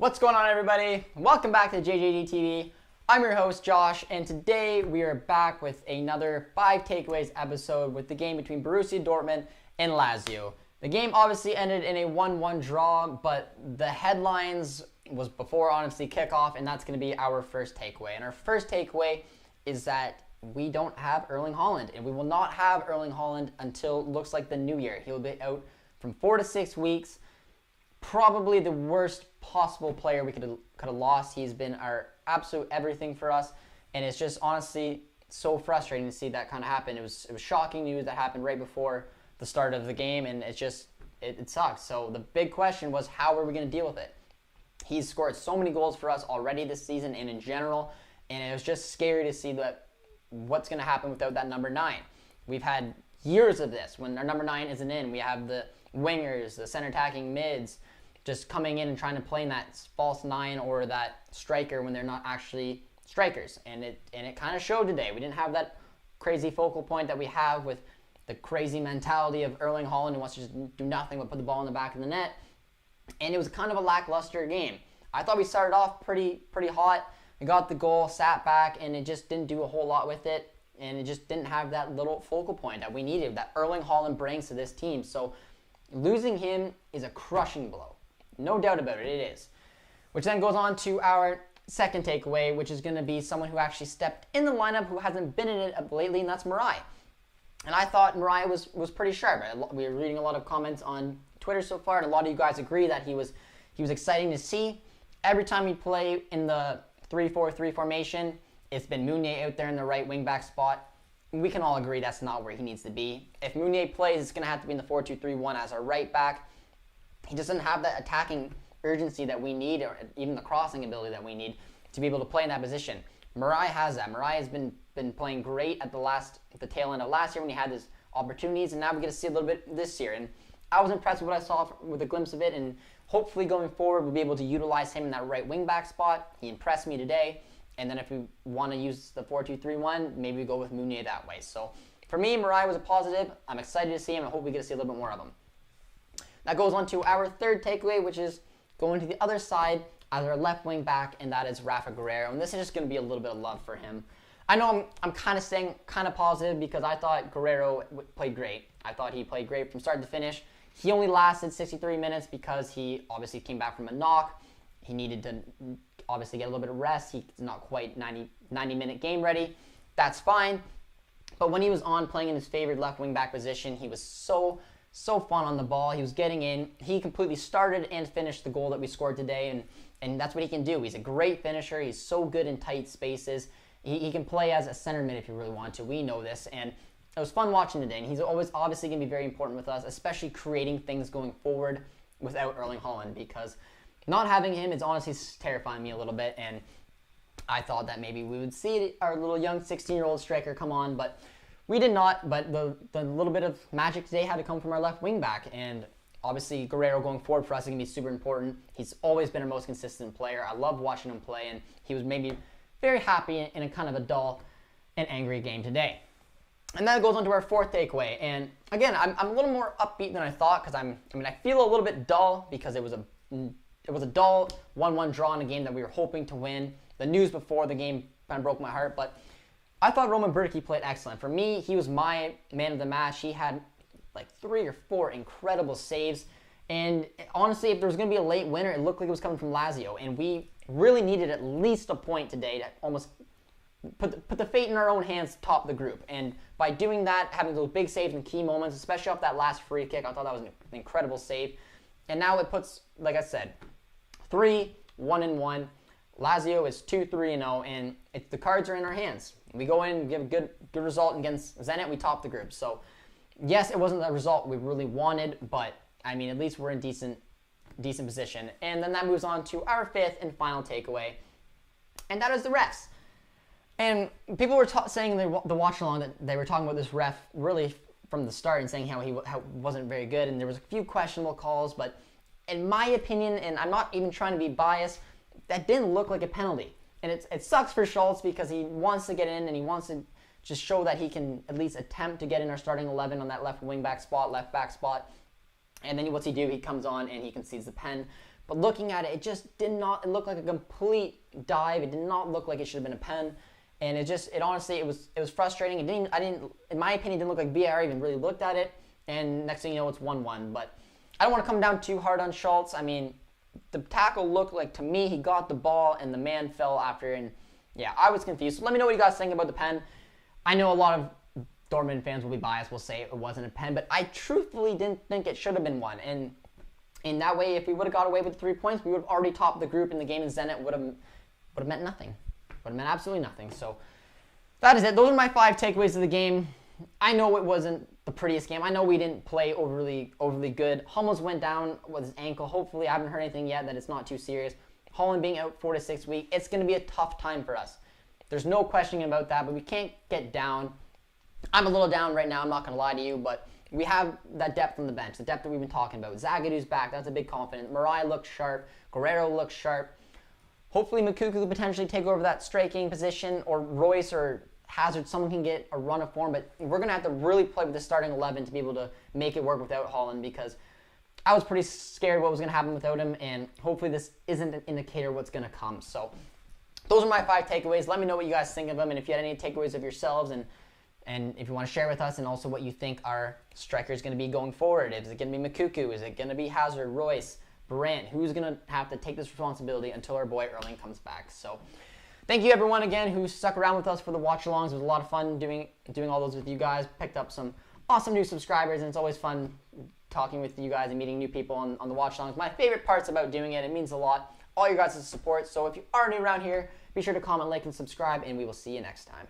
What's going on, everybody? Welcome back to JJD TV. I'm your host, Josh, and today we are back with another 5 takeaways episode with the game between Borussia Dortmund and Lazio. The game obviously ended in a 1-1 draw, but the headlines was before, honestly, kickoff, and that's going to be our first takeaway. And our first takeaway is that we don't have Erling Haaland, and we will not have Erling Haaland until looks like the new year. He'll be out from 4 to 6 weeks. Probably the worst possible player we could have lost. He's been our absolute everything for us, and it's just honestly so frustrating to see that kind of happen. It was shocking news that happened right before the start of the game, and it sucks. So the big question was, how are we going to deal with it? He's scored so many goals for us already this season and in general, and it was just scary to see that what's going to happen without that number 9. We've had years of this when our number 9 isn't in. We have the wingers, the center attacking mids, just coming in and trying to play in that false 9 or that striker when they're not actually strikers. And it kind of showed today. We didn't have that crazy focal point that we have with the crazy mentality of Erling Haaland who wants to just do nothing but put the ball in the back of the net. And it was kind of a lackluster game. I thought we started off pretty hot. We got the goal, sat back, and it just didn't do a whole lot with it. And it just didn't have that little focal point that we needed, that Erling Haaland brings to this team. So losing him is a crushing blow. No doubt about it, it is. Which then goes on to our second takeaway, which is going to be someone who actually stepped in the lineup who hasn't been in it lately, and that's Mirai. And I thought Mirai was pretty sharp. We were reading a lot of comments on Twitter so far, and a lot of you guys agree that he was exciting to see. Every time we play in the 3-4-3 formation, it's been Meunier out there in the right wing-back spot. We can all agree that's not where he needs to be. If Meunier plays, it's going to have to be in the 4-2-3-1 as our right back. He doesn't have that attacking urgency that we need, or even the crossing ability that we need to be able to play in that position. Mirai has that. Mirai has been playing great at the tail end of last year when he had his opportunities, and now we get to see a little bit this year. And I was impressed with what I saw with a glimpse of it, and hopefully going forward we'll be able to utilize him in that right wing back spot. He impressed me today, and then if we want to use the 4-2-3-1, maybe we go with Meunier that way. So for me, Mirai was a positive. I'm excited to see him. I hope we get to see a little bit more of him. That goes on to our third takeaway, which is going to the other side as our left wing back, and that is Rafa Guerreiro. And this is just going to be a little bit of love for him. I know I'm kind of staying kind of positive because I thought Guerreiro played great. I thought he played great from start to finish. He only lasted 63 minutes because he obviously came back from a knock. He needed to obviously get a little bit of rest. He's not quite 90-minute game ready. That's fine. But when he was on playing in his favorite left wing back position, he was so fun on the ball. He was getting in. He completely started and finished the goal that we scored today, and that's what he can do. He's a great finisher. He's so good in tight spaces. He can play as a center mid if you really want to. We know this, and it was fun watching today, and he's always obviously going to be very important with us, especially creating things going forward without Erling Haaland, because not having him is honestly terrifying me a little bit, and I thought that maybe we would see our little young 16-year-old striker come on, but we did not. But the little bit of magic today had to come from our left wing back, and obviously Guerreiro going forward for us is going to be super important. He's always been our most consistent player. I love watching him play, and he was maybe very happy in a kind of a dull and angry game today. And that goes on to our fourth takeaway. And again, I'm a little more upbeat than I thought because I feel a little bit dull because it was a dull 1-1 draw in a game that we were hoping to win. The news before the game kind of broke my heart, but I thought Roman Bürki played excellent. For me, he was my man of the match. He had like 3 or 4 incredible saves. And honestly, if there was going to be a late winner, it looked like it was coming from Lazio. And we really needed at least a point today to almost put the fate in our own hands to top the group. And by doing that, having those big saves in key moments, especially off that last free kick, I thought that was an incredible save. And now it puts, like I said, 3-1-1. Lazio is 2-3-0, and the cards are in our hands. We go in, give a good result against Zenit, we top the group. So, yes, it wasn't the result we really wanted, but, I mean, at least we're in decent position. And then that moves on to our fifth and final takeaway, and that is the refs. And people were saying in the watch-along that they were talking about this ref really from the start and saying how he wasn't very good, and there was a few questionable calls, but in my opinion, and I'm not even trying to be biased, that didn't look like a penalty. And it sucks for Schultz because he wants to get in and he wants to just show that he can at least attempt to get in our starting 11 on that left wing back spot, left back spot. And then what's he do? He comes on and he concedes the pen. But looking at it, it just did not. It looked like a complete dive. It did not look like it should have been a pen. And it honestly, it was frustrating. In my opinion, didn't look like VAR even really looked at it. And next thing you know, it's 1-1. But I don't want to come down too hard on Schultz. I mean, the tackle looked like, to me, he got the ball and the man fell after. And yeah, I was confused. So let me know what you guys think about the pen. I know a lot of Dortmund fans will be biased, will say it wasn't a pen, but I truthfully didn't think it should have been one. And in that way, if we would have got away with 3 points, we would have already topped the group in the game, and Zenit would have meant nothing. Would have meant absolutely nothing. So that is it. Those are my 5 takeaways of the game. I know it wasn't the prettiest game. I know we didn't play overly good. Hummels went down with his ankle. Hopefully, I haven't heard anything yet that it's not too serious. Haaland being out 4 to 6 weeks, it's going to be a tough time for us. There's no questioning about that, but we can't get down. I'm a little down right now, I'm not going to lie to you, but we have that depth on the bench, the depth that we've been talking about. Zagadu's back, that's a big confidence. Mariah looks sharp. Guerrero looks sharp. Hopefully Mukuku could potentially take over that striking position, or Royce or Hazard, someone can get a run of form, but we're going to have to really play with the starting 11 to be able to make it work without Haaland, because I was pretty scared what was going to happen without him, and hopefully this isn't an indicator of what's going to come. So those are my 5 takeaways. Let me know what you guys think of them, and if you had any takeaways of yourselves, and if you want to share with us, and also what you think our striker is going to be going forward. Is it going to be Mukuku? Is it going to be Hazard, Royce, Brandt? Who's going to have to take this responsibility until our boy Erling comes back? So thank you everyone again who stuck around with us for the watch-alongs. It was a lot of fun doing all those with you guys. Picked up some awesome new subscribers, and it's always fun talking with you guys and meeting new people on the watch-alongs. My favorite parts about doing it. It means a lot. All your guys' support. So if you are new around here, be sure to comment, like, and subscribe, and we will see you next time.